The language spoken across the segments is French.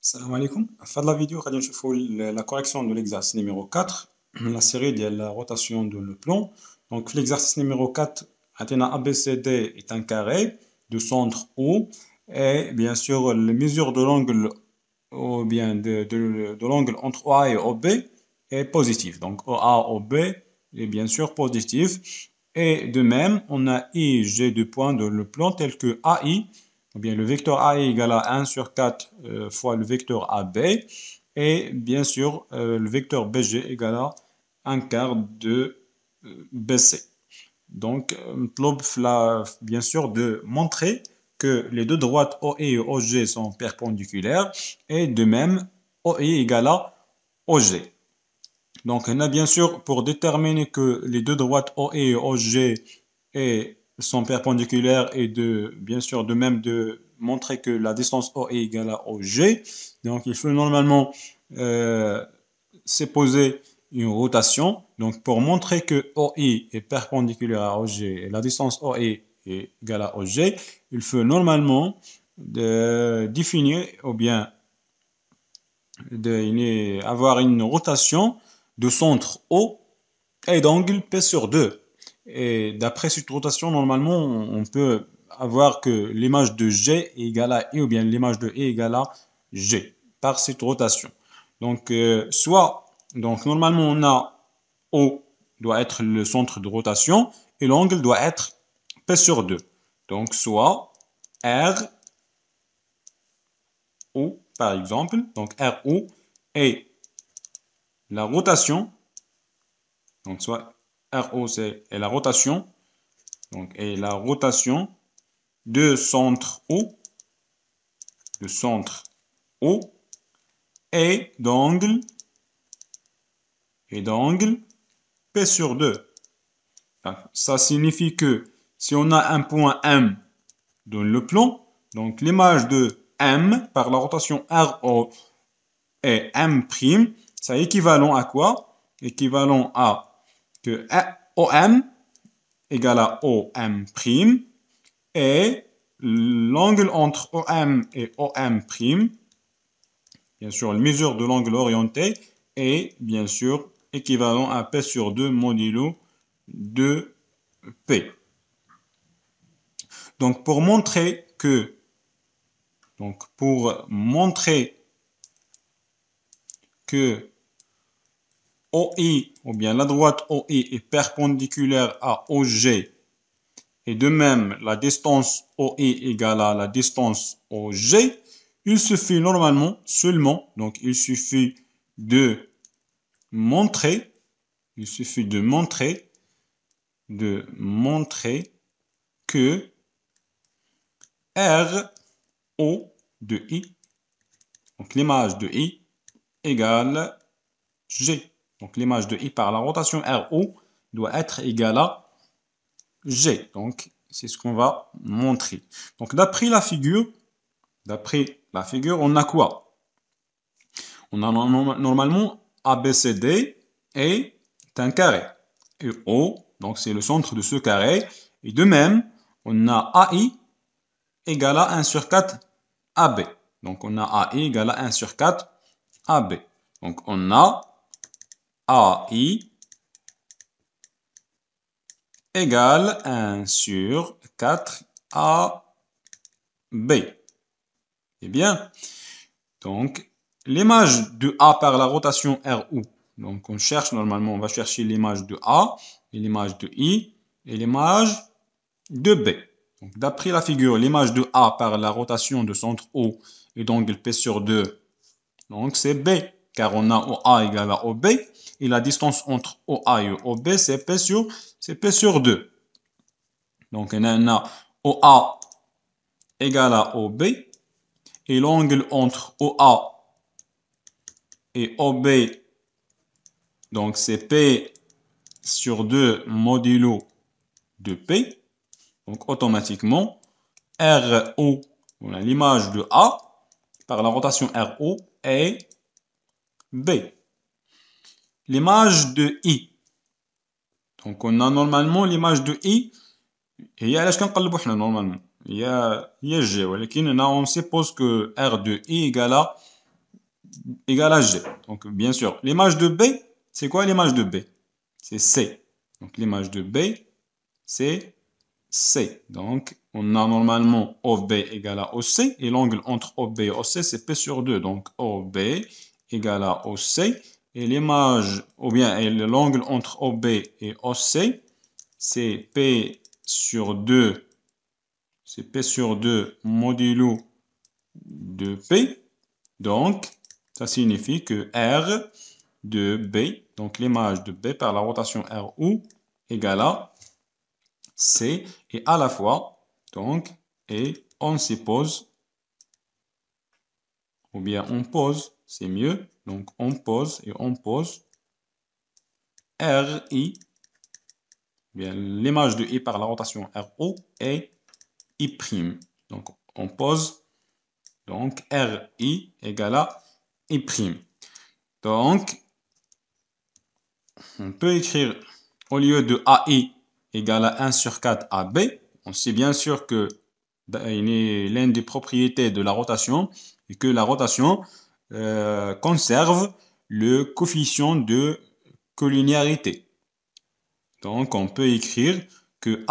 Salam alaikum. Fin de la vidéo, on va voir la correction de l'exercice numéro 4, la série de la rotation de le plan. Donc, l'exercice numéro 4, ABCD est un carré de centre O et bien sûr, la mesure de l'angle ou bien de l'angle entre OA et OB est positive. Donc, OA, OB est bien sûr positif. Et de même, on a I, G de points de le plan tel que AI, ou bien le vecteur AI égale à 1 sur 4 fois le vecteur AB, et bien sûr, le vecteur BG égale à 1 quart de BC. Donc, bien sûr, de montrer que les deux droites OE et OG sont perpendiculaires, et de même, OE égale à OG. Donc, on a bien sûr, pour déterminer que les deux droites OE et OG sont perpendiculaires et bien sûr, de même de montrer que la distance OE égale à OG. Donc, il faut normalement s'opposer une rotation. Donc, pour montrer que OE est perpendiculaire à OG et la distance OE est égale à OG, il faut normalement définir ou bien avoir une rotation de centre O et d'angle P sur 2. Et d'après cette rotation, normalement, on peut avoir que l'image de G est égale à I ou bien l'image de I est égale à G par cette rotation. Donc, normalement, on a O doit être le centre de rotation et l'angle doit être P sur 2. Donc, soit R O, par exemple, donc RO est la rotation, donc soit RO c'est la rotation, donc et la rotation de centre O, et d'angle P sur 2. Ça signifie que si on a un point M dans le plan, donc l'image de M par la rotation RO et M', c'est équivalent à quoi? Équivalent à que OM égale à OM' et l'angle entre OM et OM', bien sûr, la mesure de l'angle orienté est bien sûr équivalent à P sur 2 modulo de P. Donc, pour montrer que OI, ou bien la droite OI est perpendiculaire à OG, et de même la distance OI égale à la distance OG, il suffit normalement seulement, donc il suffit de montrer que RO de I, donc l'image de I, égale G. Donc l'image de I par la rotation RO doit être égale à G. Donc c'est ce qu'on va montrer. Donc d'après la figure, on a quoi? On a normalement ABCD est un carré. Et O, donc c'est le centre de ce carré. Et de même, on a AI égale à 1 sur 4 AB. Donc on a AI égale à 1 sur 4 AB. Donc on a AI égale 1 sur 4 AB. Eh bien, donc l'image de A par la rotation RO. Donc on cherche normalement, on va chercher l'image de A, et l'image de I et l'image de B. Donc d'après la figure, l'image de A par la rotation de centre O et d'angle P sur 2, donc c'est B, car on a OA égale à OB, et la distance entre OA et OB, c'est P sur 2. Donc on a OA égale à OB, et l'angle entre OA et OB, donc c'est P sur 2 modulo de P. Donc automatiquement, RO, on a l'image de A par la rotation RO et B. L'image de I. Donc on a normalement l'image de I. هي علاش كنقلبوا حنا normalement. هي G, ولكن on suppose que R de I égale à égale à G. Donc, bien sûr, l'image de B, c'est quoi l'image de B? C'est C. Donc, l'image de B, c'est C. Donc, on a normalement OB égale à OC. Et l'angle entre OB et OC, c'est P sur 2. Donc, OB égale à OC. Et l'image, ou bien l'angle entre OB et OC, c'est P sur 2. C'est P sur 2 modulo de P. Donc, ça signifie que R de B, donc l'image de B par la rotation RO, égale à C. Et à la fois, donc, et on suppose, ou bien on pose, c'est mieux. Donc, on pose et on pose RI, bien l'image de I par la rotation RO et I'. Donc, on pose, donc, RI égale à I'. Donc, on peut écrire au lieu de AI égale à 1 sur 4 AB, on sait bien sûr que l'une des propriétés de la rotation est que la rotation conserve le coefficient de collinéarité. Donc, on peut écrire que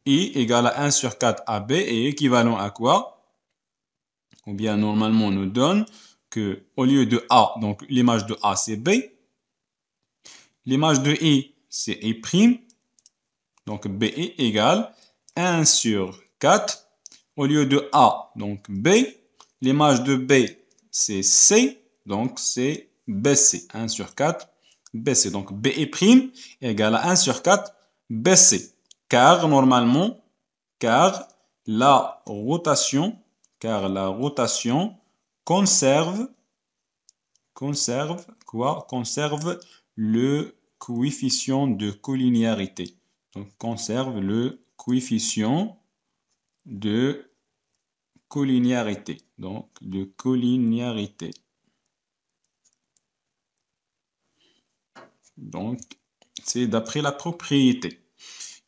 AI égale à 1 sur 4 AB est équivalent à quoi? Ou bien, normalement, on nous donne que au lieu de A, donc l'image de A, c'est B. L'image de I, c'est I'. Donc, BI égale 1 sur 4. Au lieu de A, donc B. L'image de B, c'est C. Donc, c'est BC. 1 sur 4, BC. Donc, BI' égale à 1 sur 4, BC. Car, normalement, la rotation conserve quoi? Conserve le coefficient de collinéarité. Donc, conserve le coefficient de collinéarité. Donc, de collinéarité. Donc, c'est d'après la propriété.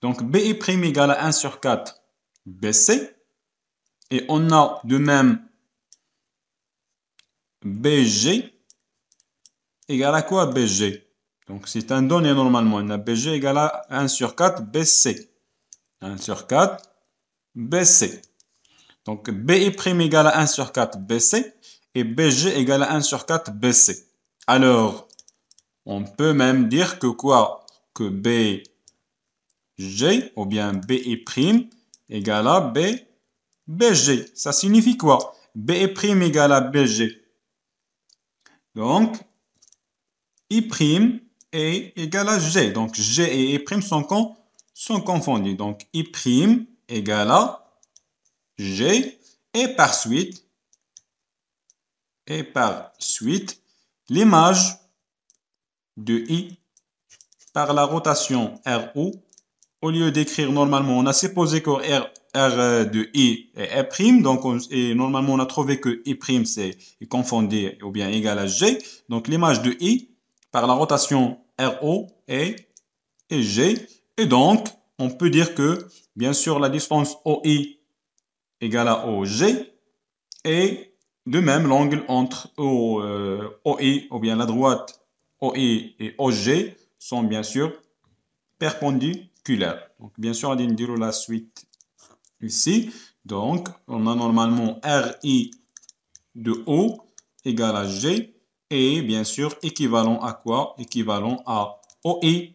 Donc, BI' égale à 1 sur 4 BC. Et on a de même BG égale à quoi BG? Donc, c'est un donné normalement. On a BG égale à 1 sur 4 BC. 1 sur 4 BC. Donc, BI' égale à 1 sur 4 BC et BG égale à 1 sur 4 BC. Alors, on peut même dire que quoi? Que BG ou bien BI' égale à BG. Ça signifie quoi? BI' égale à BG. Donc, I' est égal à G. Donc, G et I' sont confondus. Donc, I' égale à G. Et par suite, l'image de I par la rotation RO, au lieu d'écrire normalement, on a supposé que R de I est I', donc normalement on a trouvé que I' c'est confondu ou bien égal à G. Donc l'image de I par la rotation RO est G. Et donc, on peut dire que, bien sûr, la distance OI égale à OG. Et de même, l'angle entre OI, ou bien la droite OI et OG, sont bien sûr perpendiculaires. Donc, bien sûr, on va dire la suite ici. Donc, on a normalement RI de O égale à G. Et bien sûr, équivalent à quoi? Équivalent à OI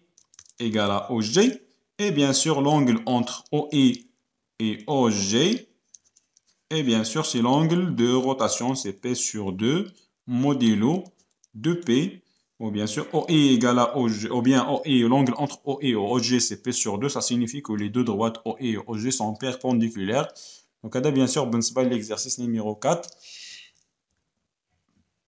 égale à OG. Et bien sûr, l'angle entre OI et OG. Et bien sûr, c'est l'angle de rotation, c'est P sur 2 modulo de P. Ou bien sûr, OI égale à OG. Ou bien OI, l'angle entre OI et OG, c'est P sur 2. Ça signifie que les deux droites OI et OG sont perpendiculaires. Donc, là, bien sûr, c'est l'exercice numéro 4.